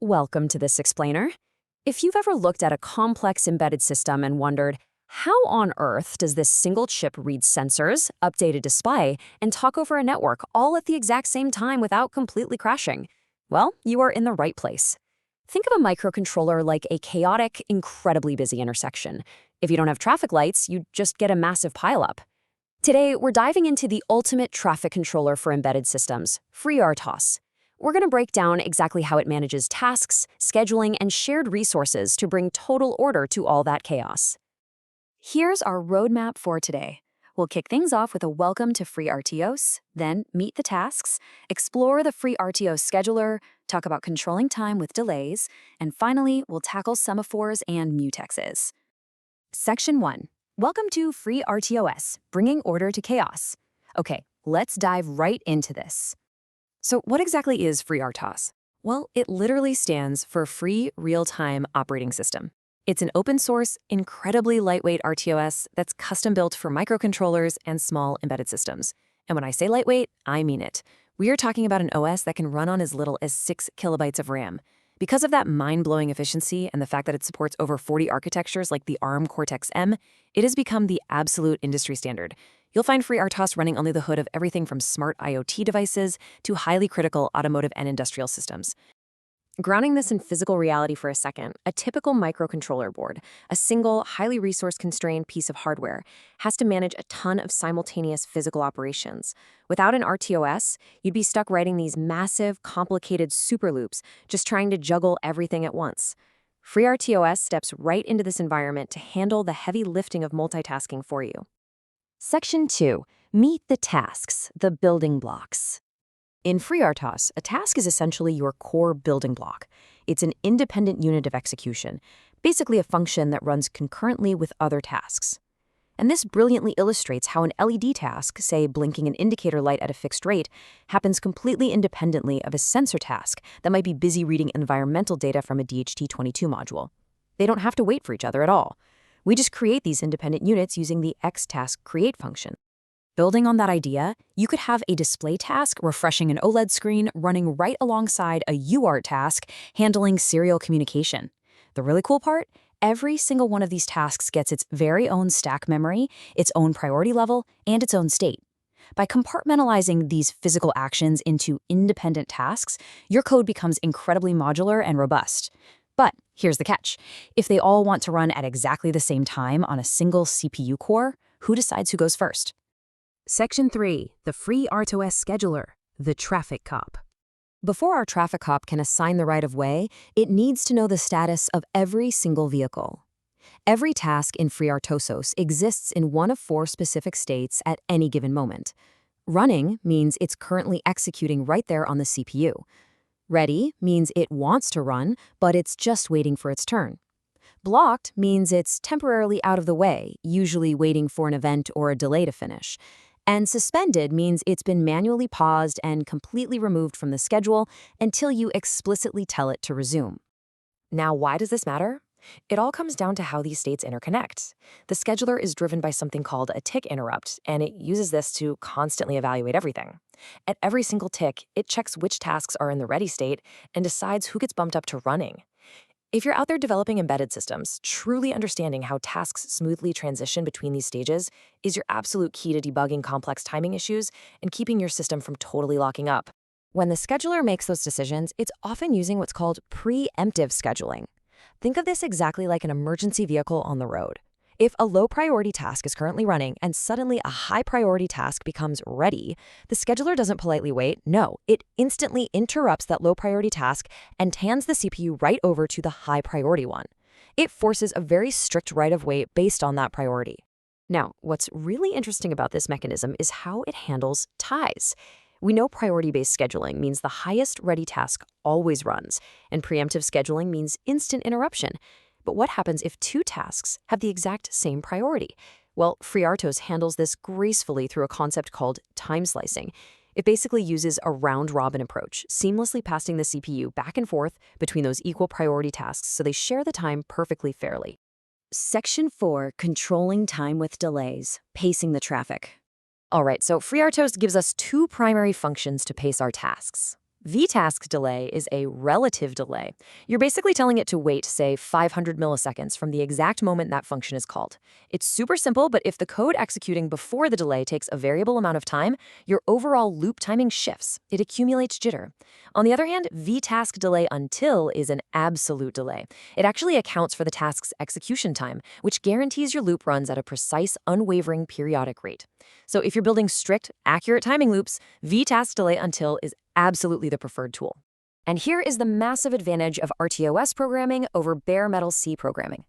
Welcome to this explainer. If you've ever looked at a complex embedded system and wondered, how on earth does this single chip read sensors, update a display, and talk over a network all at the exact same time without completely crashing? Well, you are in the right place. Think of a microcontroller like a chaotic, incredibly busy intersection. If you don't have traffic lights, you just get a massive pileup. Today, we're diving into the ultimate traffic controller for embedded systems, FreeRTOS. We're going to break down exactly how it manages tasks, scheduling, and shared resources to bring total order to all that chaos. Here's our roadmap for today. We'll kick things off with a welcome to FreeRTOS, then meet the tasks, explore the FreeRTOS scheduler, talk about controlling time with delays, and finally, we'll tackle semaphores and mutexes. Section 1. Welcome to FreeRTOS, bringing order to chaos. Okay, let's dive right into this. So what exactly is FreeRTOS? Well, it literally stands for Free Real-Time Operating System. It's an open-source, incredibly lightweight RTOS that's custom-built for microcontrollers and small embedded systems. And when I say lightweight, I mean it. We are talking about an OS that can run on as little as 6 kilobytes of RAM. Because of that mind-blowing efficiency and the fact that it supports over 40 architectures like the ARM Cortex-M, it has become the absolute industry standard. You'll find FreeRTOS running under the hood of everything from smart IoT devices to highly critical automotive and industrial systems. Grounding this in physical reality for a second, a typical microcontroller board, a single, highly resource-constrained piece of hardware, has to manage a ton of simultaneous physical operations. Without an RTOS, you'd be stuck writing these massive, complicated super loops, just trying to juggle everything at once. FreeRTOS steps right into this environment to handle the heavy lifting of multitasking for you. Section 2. Meet the tasks, the building blocks. In FreeRTOS, a task is essentially your core building block. It's an independent unit of execution, basically a function that runs concurrently with other tasks. And this brilliantly illustrates how an LED task, say blinking an indicator light at a fixed rate, happens completely independently of a sensor task that might be busy reading environmental data from a DHT22 module. They don't have to wait for each other at all. We just create these independent units using the xTaskCreate function. Building on that idea, you could have a display task refreshing an OLED screen running right alongside a UART task handling serial communication. The really cool part? Every single one of these tasks gets its very own stack memory, its own priority level, and its own state. By compartmentalizing these physical actions into independent tasks, your code becomes incredibly modular and robust. But here's the catch. If they all want to run at exactly the same time on a single CPU core, who decides who goes first? Section 3. The FreeRTOS scheduler, the traffic cop. Before our traffic cop can assign the right-of-way, it needs to know the status of every single vehicle. Every task in FreeRTOS exists in one of 4 specific states at any given moment. Running means it's currently executing right there on the CPU. Ready means it wants to run, but it's just waiting for its turn. Blocked means it's temporarily out of the way, usually waiting for an event or a delay to finish. And suspended means it's been manually paused and completely removed from the schedule until you explicitly tell it to resume. Now, why does this matter? It all comes down to how these states interconnect. The scheduler is driven by something called a tick interrupt, and it uses this to constantly evaluate everything. At every single tick, it checks which tasks are in the ready state and decides who gets bumped up to running. If you're out there developing embedded systems, truly understanding how tasks smoothly transition between these stages is your absolute key to debugging complex timing issues and keeping your system from totally locking up. When the scheduler makes those decisions, it's often using what's called preemptive scheduling. Think of this exactly like an emergency vehicle on the road. If a low-priority task is currently running and suddenly a high-priority task becomes ready, the scheduler doesn't politely wait. No, it instantly interrupts that low-priority task and hands the CPU right over to the high-priority one. It forces a very strict right-of-way based on that priority. Now, what's really interesting about this mechanism is how it handles ties. We know priority-based scheduling means the highest ready task always runs, and preemptive scheduling means instant interruption. But what happens if 2 tasks have the exact same priority? Well, FreeRTOS handles this gracefully through a concept called time slicing. It basically uses a round-robin approach, seamlessly passing the CPU back and forth between those equal priority tasks so they share the time perfectly fairly. Section 4. Controlling time with delays, pacing the traffic. All right, so FreeRTOS gives us 2 primary functions to pace our tasks. VTask delay is a relative delay. You're basically telling it to wait, say, 500 milliseconds from the exact moment that function is called. It's super simple, but if the code executing before the delay takes a variable amount of time, your overall loop timing shifts. It accumulates jitter. On the other hand, VTask delay until is an absolute delay. It actually accounts for the task's execution time, which guarantees your loop runs at a precise, unwavering periodic rate. So if you're building strict, accurate timing loops, VTask delay until is absolutely the preferred tool. And here is the massive advantage of RTOS programming over bare metal C programming.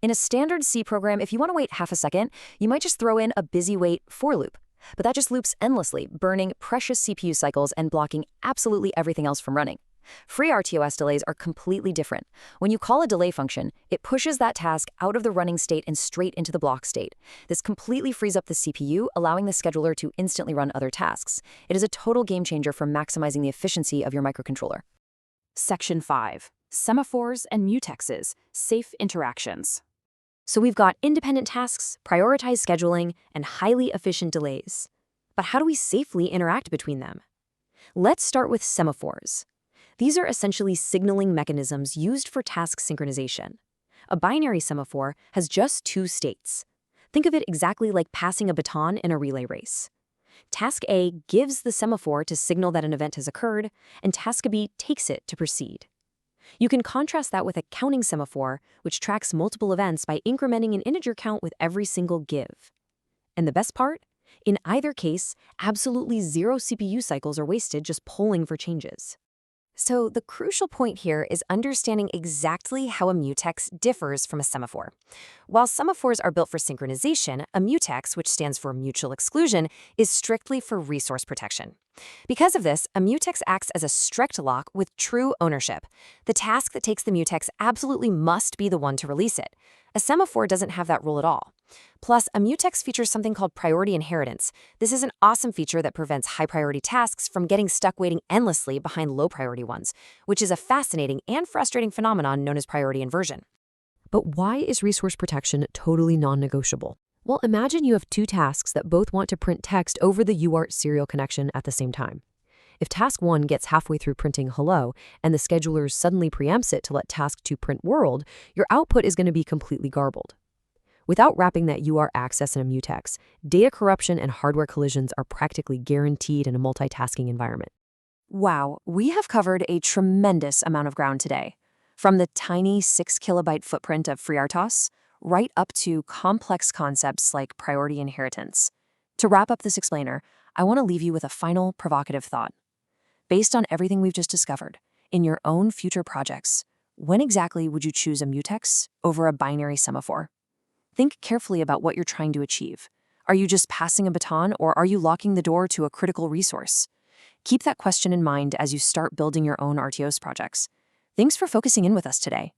In a standard C program, if you want to wait half a second, you might just throw in a busy wait for loop. But that just loops endlessly, burning precious CPU cycles and blocking absolutely everything else from running. FreeRTOS delays are completely different. When you call a delay function, it pushes that task out of the running state and straight into the block state. This completely frees up the CPU, allowing the scheduler to instantly run other tasks. It is a total game changer for maximizing the efficiency of your microcontroller. Section 5. Semaphores and mutexes, safe interactions. So we've got independent tasks, prioritized scheduling, and highly efficient delays. But how do we safely interact between them? Let's start with semaphores. These are essentially signaling mechanisms used for task synchronization. A binary semaphore has just two states. Think of it exactly like passing a baton in a relay race. Task A gives the semaphore to signal that an event has occurred, and Task B takes it to proceed. You can contrast that with a counting semaphore, which tracks multiple events by incrementing an integer count with every single give. And the best part? In either case, absolutely zero CPU cycles are wasted just polling for changes. So the crucial point here is understanding exactly how a mutex differs from a semaphore. While semaphores are built for synchronization, a mutex, which stands for mutual exclusion, is strictly for resource protection. Because of this, a mutex acts as a strict lock with true ownership. The task that takes the mutex absolutely must be the one to release it. A semaphore doesn't have that rule at all. Plus, a mutex features something called priority inheritance. This is an awesome feature that prevents high-priority tasks from getting stuck waiting endlessly behind low-priority ones, which is a fascinating and frustrating phenomenon known as priority inversion. But why is resource protection totally non-negotiable? Well, imagine you have two tasks that both want to print text over the UART serial connection at the same time. If task 1 gets halfway through printing hello and the scheduler suddenly preempts it to let task 2 print world, your output is going to be completely garbled. Without wrapping that UART access in a mutex, data corruption and hardware collisions are practically guaranteed in a multitasking environment. Wow, we have covered a tremendous amount of ground today. From the tiny 6 kilobyte footprint of FreeRTOS, right up to complex concepts like priority inheritance. To wrap up this explainer, I want to leave you with a final provocative thought. Based on everything we've just discovered, in your own future projects, when exactly would you choose a mutex over a binary semaphore? Think carefully about what you're trying to achieve. Are you just passing a baton, or are you locking the door to a critical resource? Keep that question in mind as you start building your own RTOS projects. Thanks for focusing in with us today.